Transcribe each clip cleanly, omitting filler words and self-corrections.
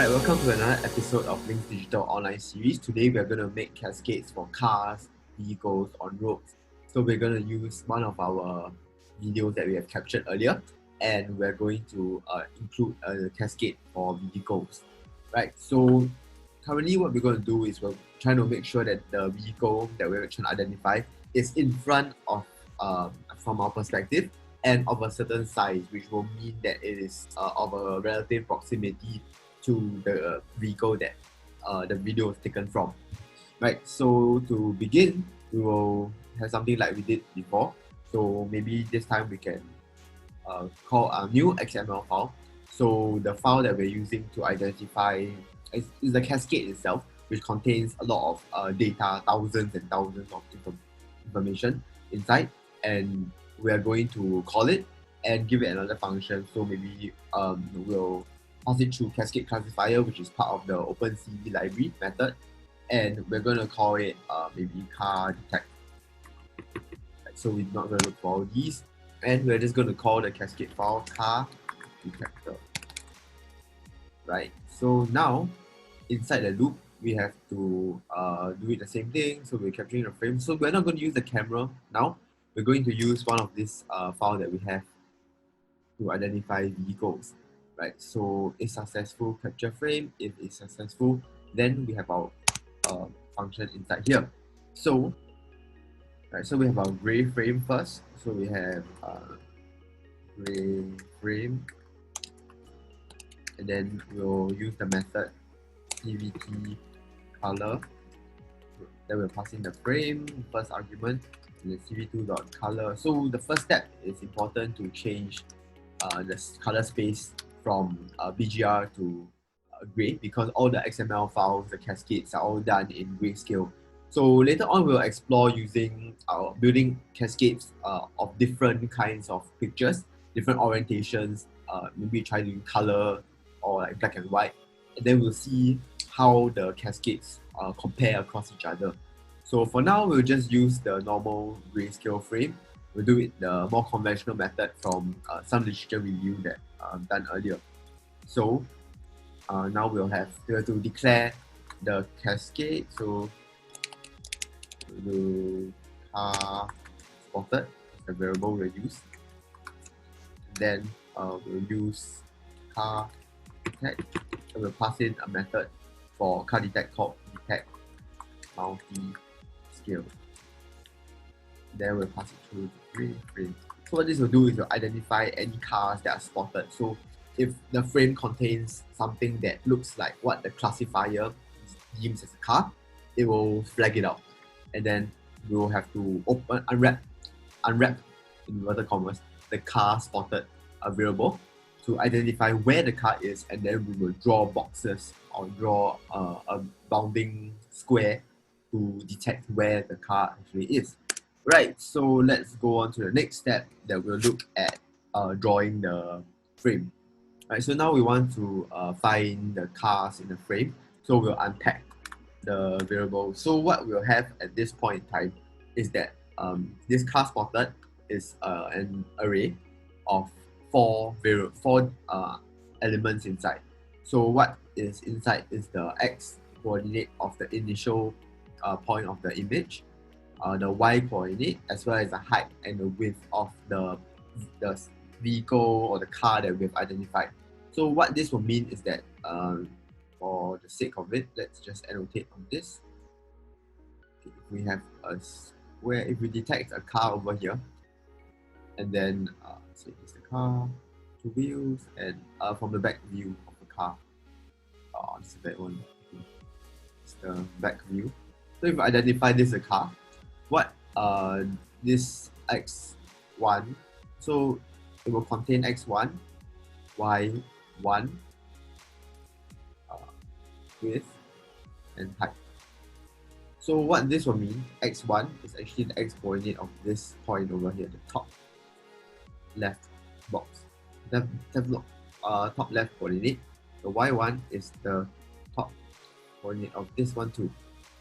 Right, welcome to another episode of LYNXDigital online series. Today we are going to make cascades for cars, vehicles on roads. So we're going to use one of our videos that we have captured earlier, and we're going to include a cascade for vehicles. Right, so currently what we're going to do is we're trying to make sure that the vehicle that we're trying to identify is in front of, from our perspective, and of a certain size, which will mean that it is of a relative proximity to the vehicle that the video is taken from. Right, so to begin, we will have something like we did before. So maybe this time we can call a new XML file. So the file that we're using to identify is the cascade itself, which contains a lot of data, thousands and thousands of information inside, and we are going to call it and give it another function. So maybe we'll pass it through Cascade Classifier, which is part of the OpenCV library method, and we're going to call it maybe car detect. Right, so we're not going to look for all these, and we're just going to call the cascade file car detector. Right, so now inside the loop we have to do it the same thing. So we're capturing the frame. So we're not going to use the camera now. We're going to use one of this file that we have to identify vehicles. Right, so a successful capture frame. If it's successful, then we have our function inside here. So, right, so we have our gray frame first. So we have gray frame, and then we'll use the method CVT color. Then we'll pass in the frame, first argument, and then cv2.color. So the first step is important to change the color space from BGR to gray, because all the XML files, the cascades are all done in grayscale. So later on we'll explore using building cascades of different kinds of pictures, different orientations, maybe try to color or like black and white, and then we'll see how the cascades compare across each other. So for now, we'll just use the normal grayscale frame. We'll do it the more conventional method from some literature review that done earlier. So now we have to declare the cascade. So we'll do car spotted, the variable we'll use. Then we'll use car detect, and we'll pass in a method for car detect called detect multi-scale. Then we'll pass it through the gray frame. So what this will do is will identify any cars that are spotted. So if the frame contains something that looks like what the classifier deems as a car, it will flag it out. And then we will have to unwrap in inverted commas the car spotted variable to identify where the car is, and then we will draw boxes or draw a bounding square to detect where the car actually is. Right, so let's go on to the next step that we'll look at drawing the frame. Right, so now we want to find the cars in the frame. So we'll unpack the variable. So what we'll have at this point in time is that this car spotted is an array of four elements inside. So what is inside is the x coordinate of the initial point of the image, the y coordinate, as well as the height and the width of the vehicle or the car that we've identified. So what this will mean is that for the sake of it, let's just annotate on this. Okay, if we have a square, if we detect a car over here, and then say it's the car, two wheels, and from the back view of the car, this is the bad one. It's the back view. So if we identify this as a car, what this x1, so it will contain x1, y1, width, and height. So what this will mean, x1 is actually the x coordinate of this point over here, the top left box, top left coordinate. The y1 is the top coordinate of this one too.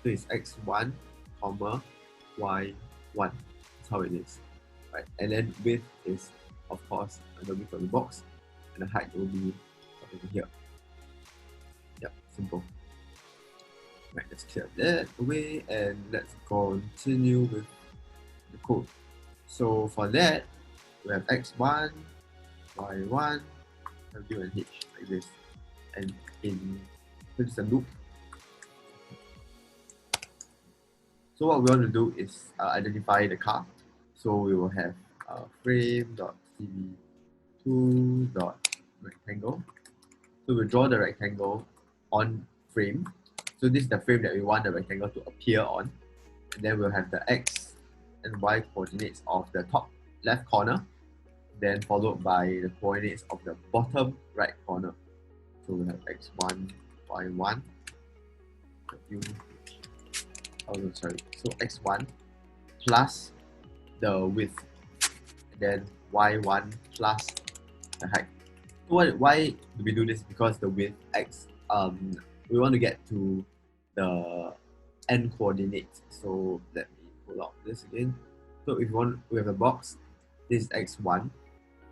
So it's x1, comma, y1. That's how it is, right? And then width is, of course, the width of the box, and the height will be over here. Simple. Right, let's clear that away and let's continue with the code. So for that, we have x1, y1, w and h like this. And so it's a loop. So what we want to do is identify the car. So we will have frame.cv2.rectangle. So we'll draw the rectangle on frame. So this is the frame that we want the rectangle to appear on. And then we'll have the x and y coordinates of the top left corner, then followed by the coordinates of the bottom right corner. So we have x1, y1, w. Oh no, sorry. So x1 plus the width, and then y1 plus the height. So why do we do this? Because the width x, we want to get to the end coordinates. So let me pull out this again. So if we have a box, this is x1.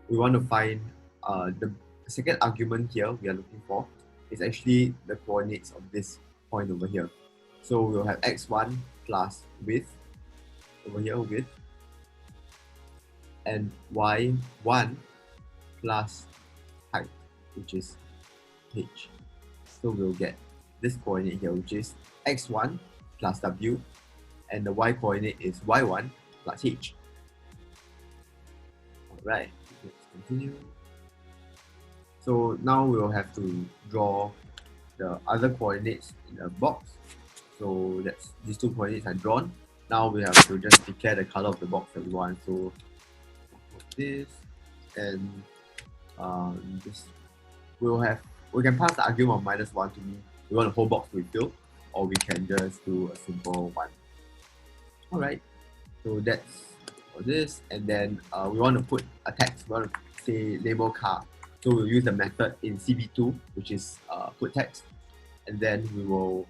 We want to find the second argument here we are looking for is actually the coordinates of this point over here. So we'll have x1 plus width over here, width, and y1 plus height, which is h. So we'll get this coordinate here, which is x1 plus w, and the y coordinate is y1 plus h. Alright, let's continue. So now we'll have to draw the other coordinates in the box. So that's these two coordinates are drawn. Now we have to just declare the color of the box that we want. So this and this. We can pass the argument of -1 to me. We want the whole box to be filled, or we can just do a simple one. Alright, so that's for this, and then we want to put a text. We want to say label car. So we'll use the method in CV2, which is put text, and then we will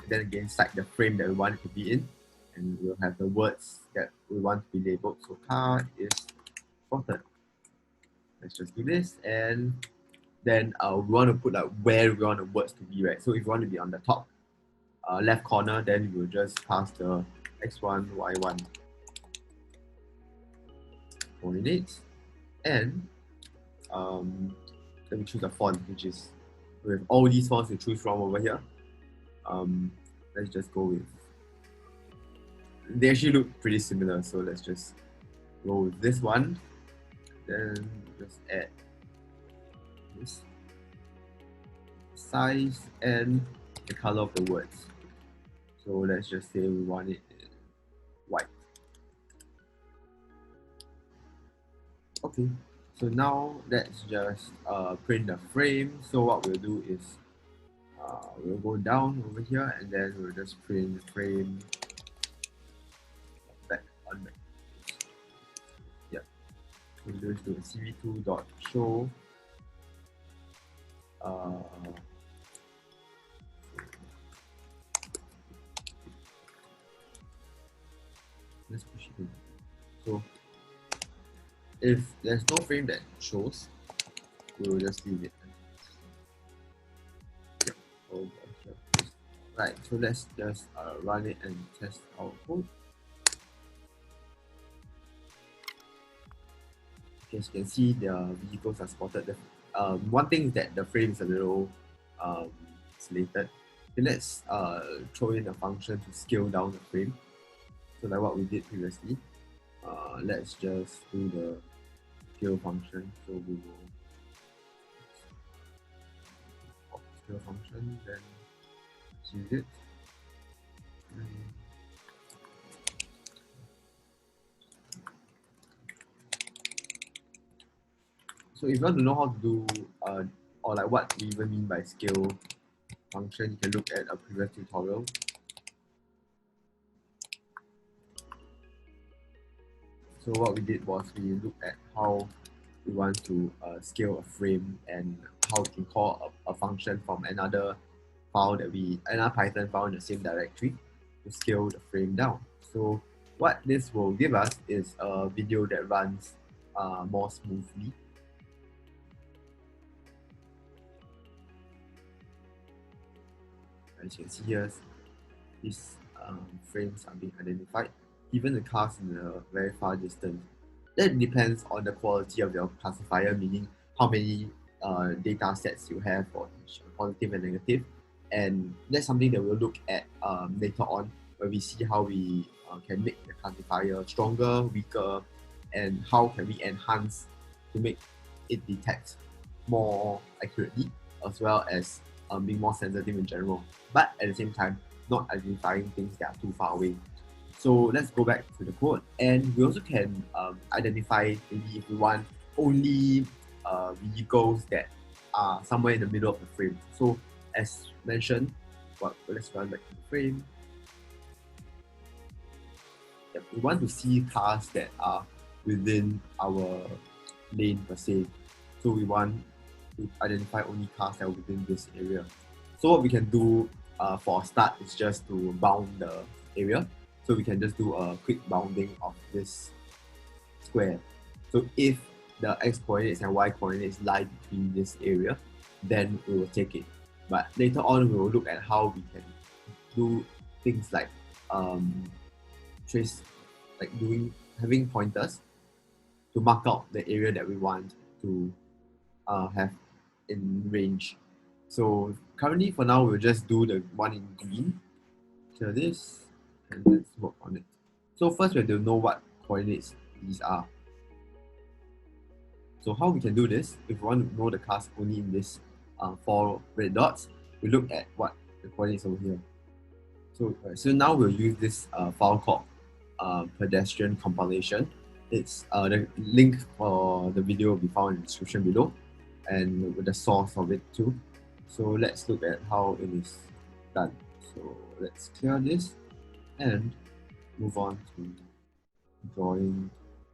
then again cite the frame that we want it to be in, and we'll have the words that we want to be labeled. So car is spotted. Let's just do this, and then we want to put like where we want the words to be, right? So if you want to be on the top left corner, then we'll just pass the x1, y1 coordinates, and then we choose a font, which is we have all these fonts to choose from over here. Let's just go with. They actually look pretty similar, so let's just go with this one. Then just add this size and the color of the words. So let's just say we want it in white. Okay, so now let's just print the frame. So what we'll do is we'll go down over here and then we'll just print the frame back on back. Yeah, we'll just do a cv2.show. Let's push it in. So if there's no frame that shows, we will just leave it. Right, so let's just run it and test our code. Okay, as you can see, the vehicles are spotted. One thing is that the frame is a little slated. Okay, let's throw in a function to scale down the frame. So like what we did previously. Let's just do the scale function. So we will scale function, then use it. So if you want to know how to do or like what we even mean by scale function, you can look at a previous tutorial. So what we did was we looked at how we want to scale a frame and how we can call a function from another Python file in the same directory to scale the frame down. So what this will give us is a video that runs more smoothly. as you can see here, these frames are being identified. Even the cars in a very far distance. That depends on the quality of your classifier, meaning how many data sets you have for each positive and negative. And that's something that we'll look at later on, where we see how we can make the classifier stronger, weaker, and how can we enhance to make it detect more accurately, as well as being more sensitive in general, but at the same time not identifying things that are too far away. So let's go back to the code, and we also can identify, maybe if we want, only vehicles that are somewhere in the middle of the frame. So as mentioned, let's run back to the frame. Yep, we want to see cars that are within our lane per se. So we want to identify only cars that are within this area. So what we can do for a start is just to bound the area. So we can just do a quick bounding of this square. So if the x coordinates and y coordinates lie between this area, then we will take it. But later on, we will look at how we can do things like having pointers to mark out the area that we want to have in range. So currently, for now, we'll just do the one in green. Clear this, and let's work on it. So first, we have to know what coordinates these are. So how we can do this, if we want to know the cars only in this 4 red dots, we look at what the coordinates over here. So now we'll use this file called pedestrian compilation. It's the link for the video will be found in the description below, and with the source of it too. So let's look at how it is done. So let's clear this and move on to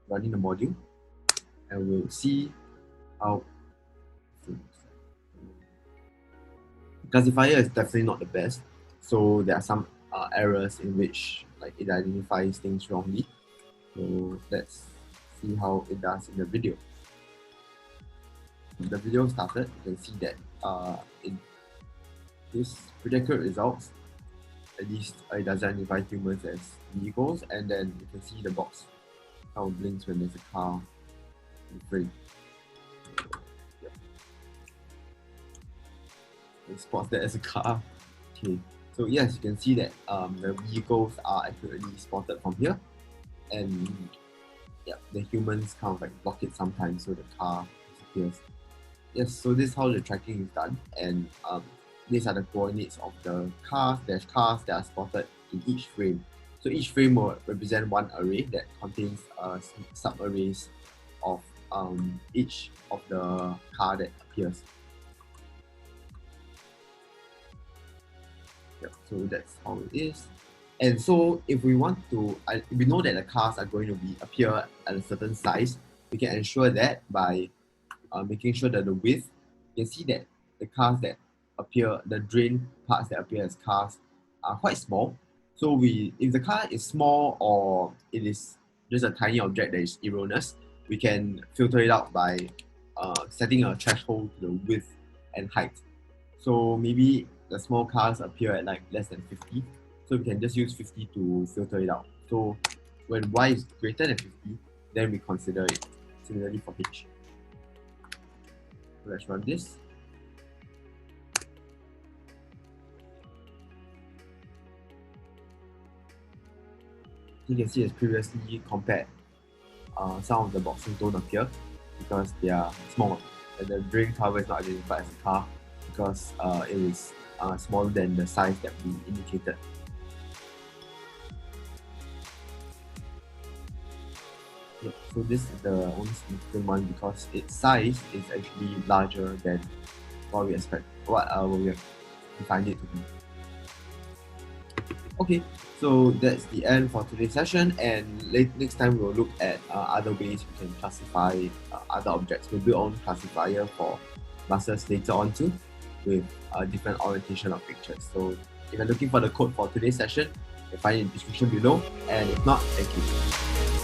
running the module, and we'll see how classifier is definitely not the best. So there are some errors in which it identifies things wrongly. So let's see how it does in the video. The video started, you can see that in this projected results, at least it doesn't identify humans as vehicles, and then you can see the box how it blinks when there's a car in the frame. Yep. It spots that as a car. Okay, so yes, you can see that the vehicles are accurately spotted from here, and yeah, the humans kind of block it sometimes, so the car disappears. Yes, so this is how the tracking is done, and these are the coordinates of the cars. There's cars that are spotted in each frame. So each frame will represent one array that contains sub-arrays of each of the car that appears. Yep, so that's how it is. And so if we want to, we know that the cars are going to appear at a certain size, we can ensure that by making sure that the width, you can see that the cars that appear, the drain parts that appear as cars are quite small. So if the car is small or it is just a tiny object that is erroneous, we can filter it out by setting a threshold to the width and height. So maybe the small cars appear at less than 50. So we can just use 50 to filter it out. So when y is greater than 50, then we consider it. Similarly for h. So let's run this. You can see as previously compared, some of the boxes don't appear because they are small. And the drain cover is not identified as a car because it is smaller than the size that we indicated. Yep, so this is the only significant one because its size is actually larger than what we expect, what we have defined it to be. Okay, so that's the end for today's session, and next time we'll look at other ways we can classify other objects. We'll build our own classifier for buses later on too, with different orientation of pictures. So if you're looking for the code for today's session, you'll find it in the description below, and if not, thank you.